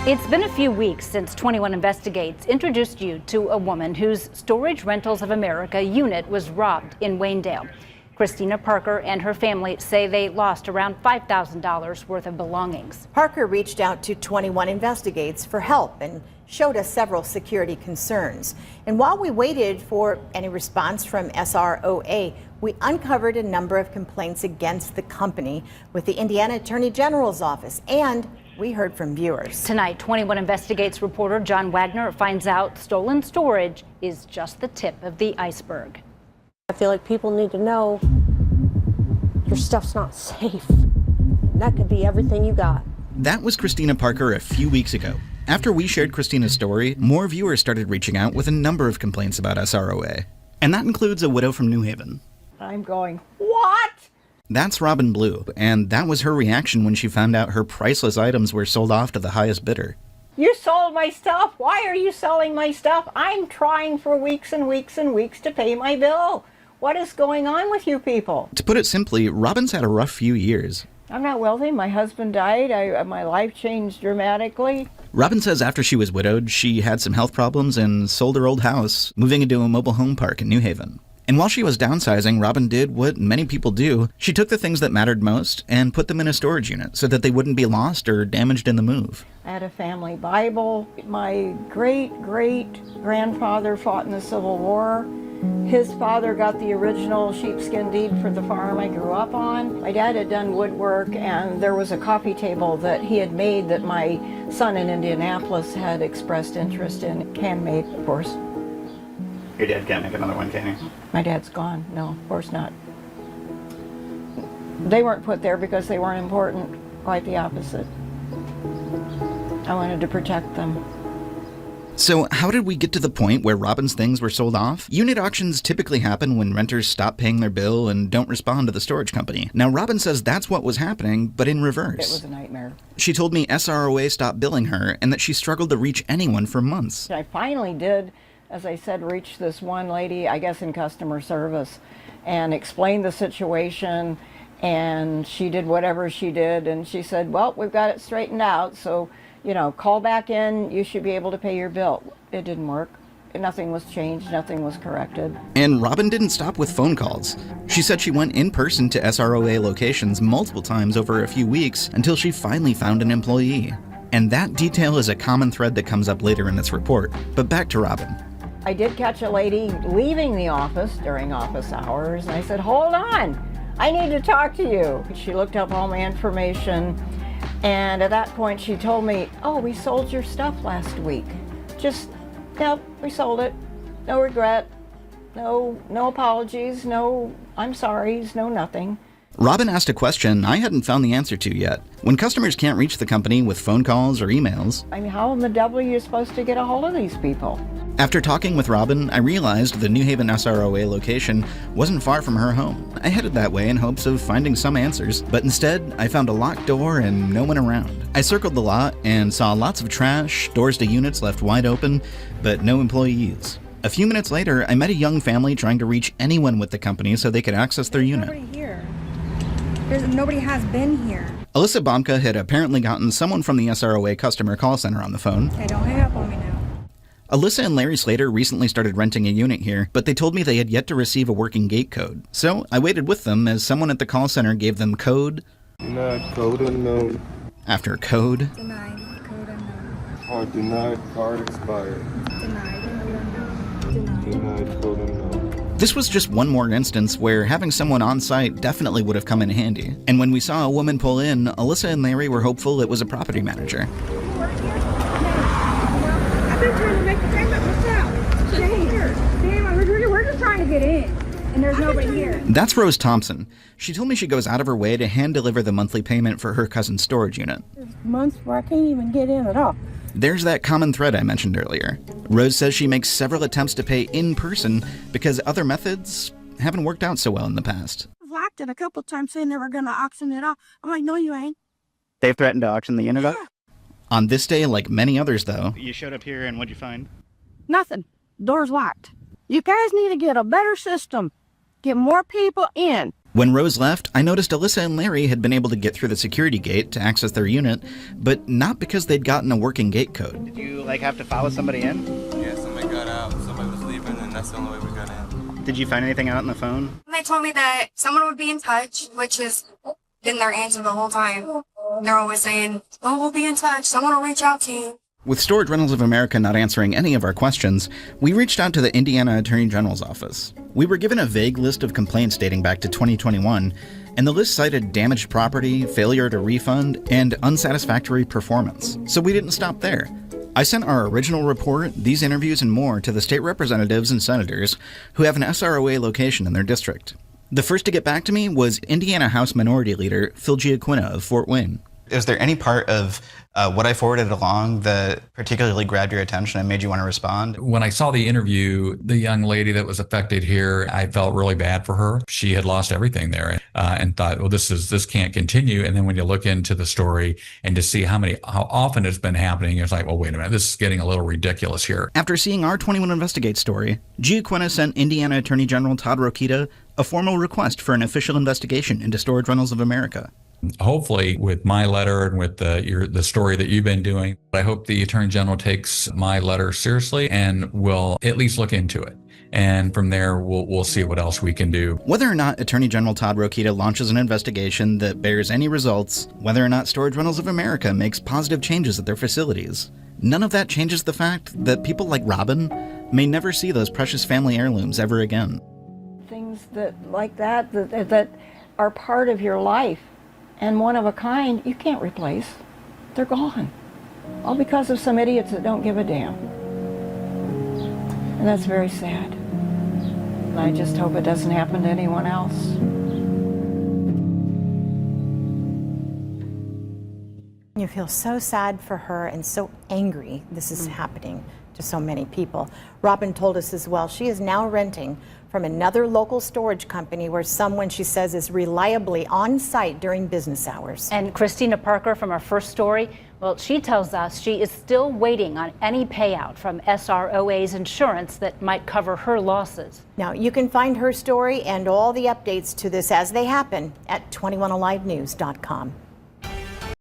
It's been a few weeks since 21 Investigates introduced you to a woman whose Storage Rentals of America unit was robbed in Waynedale. Christina Parker and her family say they lost around $5,000 worth of belongings. Parker reached out to 21 Investigates for help and showed us several security concerns. And while we waited for any response from SROA, we uncovered a number of complaints against the company with the Indiana Attorney General's office, and we heard from viewers. Tonight, 21 Investigates reporter John Wagner finds out stolen storage is just the tip of the iceberg. I feel like people need to know your stuff's not safe. That could be everything you got. That was Christina Parker a few weeks ago. After we shared Christina's story, more viewers started reaching out with a number of complaints about SROA. And that includes a widow from New Haven. I'm going, what? That's Robin Blue, and that was her reaction when she found out her priceless items were sold off to the highest bidder. You sold my stuff. Why are you selling my stuff? I'm trying for weeks and weeks and weeks to pay my bill. What is going on with you people? To put it simply, Robin's had a rough few years. I'm not wealthy. My husband died. My life changed dramatically. Robin says after she was widowed, she had some health problems and sold her old house, moving into a mobile home park in New Haven. And while she was downsizing, Robin did what many people do. She took the things that mattered most and put them in a storage unit so that they wouldn't be lost or damaged in the move. I had a family Bible. My great-great-grandfather fought in the Civil War. His father got the original sheepskin deed for the farm I grew up on. My dad had done woodwork, and there was a coffee table that he had made that my son in Indianapolis had expressed interest in. Handmade, of course. Your dad can't make another one, can he? My dad's gone. No, of course not. They weren't put there because they weren't important. Quite the opposite. I wanted to protect them. So how did we get to the point where Robin's things were sold off? Unit auctions typically happen when renters stop paying their bill and don't respond to the storage company. Now, Robin says that's what was happening, but in reverse. It was a nightmare. She told me SROA stopped billing her and that she struggled to reach anyone for months. I finally did, as I said, reach this one lady, I guess in customer service, and explained the situation, and she did whatever she did, and she said, well, we've got it straightened out, so call back in, you should be able to pay your bill. It didn't work. Nothing was changed, nothing was corrected. And Robin didn't stop with phone calls. She said she went in person to SROA locations multiple times over a few weeks until she finally found an employee. And that detail is a common thread that comes up later in this report. But back to Robin. I did catch a lady leaving the office during office hours, and I said, hold on, I need to talk to you. She looked up all my information, and at that point she told me, oh, we sold your stuff last week. Nope, we sold it. No regret, no apologies, no I'm sorries, no nothing. Robin asked a question I hadn't found the answer to yet. When customers can't reach the company with phone calls or emails, I mean, how in the devil are you supposed to get a hold of these people? After talking with Robin, I realized the New Haven SROA location wasn't far from her home. I headed that way in hopes of finding some answers, but instead, I found a locked door and no one around. I circled the lot and saw lots of trash, doors to units left wide open, but no employees. A few minutes later, I met a young family trying to reach anyone with the company so they could access their unit. Nobody here. Nobody has been here. Alyssa Bomka had apparently gotten someone from the SROA customer call center on the phone. Hey, don't hang up on me now. Alyssa and Larry Slater recently started renting a unit here, but they told me they had yet to receive a working gate code. So I waited with them as someone at the call center gave them code. Denied, code unknown. After code. Denied, code unknown. Or denied, card expired. Denied, code unknown. Denied, code unknown. This was just one more instance where having someone on site definitely would have come in handy. And when we saw a woman pull in, Alyssa and Larry were hopeful it was a property manager. I've been trying to make a payment myself. Stay here. We're just trying to get in, and there's nobody here. That's Rose Thompson. She told me she goes out of her way to hand deliver the monthly payment for her cousin's storage unit. There's months where I can't even get in at all. There's that common thread I mentioned earlier. Rose says she makes several attempts to pay in person because other methods haven't worked out so well in the past. I've locked it a couple times saying they were going to auction it off. I'm like, no, you ain't. They've threatened to auction the unit off? Yeah. On this day, like many others, though. You showed up here and what'd you find? Nothing. Door's locked. You guys need to get a better system. Get more people in. When Rose left, I noticed Alyssa and Larry had been able to get through the security gate to access their unit, but not because they'd gotten a working gate code. Did you, have to follow somebody in? Yeah, somebody got out. Somebody was leaving, and that's the only way we got in. Did you find anything out on the phone? They told me that someone would be in touch, which has been their answer the whole time. They're always saying, oh, we'll be in touch. Someone will reach out to you. With Storage Rentals of America not answering any of our questions, we reached out to the Indiana Attorney General's office. We were given a vague list of complaints dating back to 2021, and the list cited damaged property, failure to refund, and unsatisfactory performance. So we didn't stop there. I sent our original report, these interviews, and more to the state representatives and senators who have an SROA location in their district. The first to get back to me was Indiana House Minority Leader Phil Giacquina of Fort Wayne. Is there any part of what I forwarded along that particularly grabbed your attention and made you want to respond? When I saw the interview, the young lady that was affected here, I felt really bad for her. She had lost everything there and thought, well, this can't continue. And then when you look into the story and to see how often it's been happening, it's like, well, wait a minute, this is getting a little ridiculous here. After seeing our 21 Investigate story, Giacquina sent Indiana Attorney General Todd Rokita a formal request for an official investigation into Storage Rentals of America. Hopefully, with my letter and with the story that you've been doing, I hope the Attorney General takes my letter seriously and will at least look into it. And from there, we'll see what else we can do. Whether or not Attorney General Todd Rokita launches an investigation that bears any results, whether or not Storage Rentals of America makes positive changes at their facilities, none of that changes the fact that people like Robin may never see those precious family heirlooms ever again. Things that are part of your life and one of a kind, you can't replace. They're gone. All because of some idiots that don't give a damn. And that's very sad. And I just hope it doesn't happen to anyone else. You feel so sad for her and so angry this is happening to so many people. Robin told us as well, she is now renting from another local storage company where someone, she says, is reliably on site during business hours. And Christina Parker from our first story, well, she tells us she is still waiting on any payout from SROA's insurance that might cover her losses. Now, you can find her story and all the updates to this as they happen at 21alivenews.com.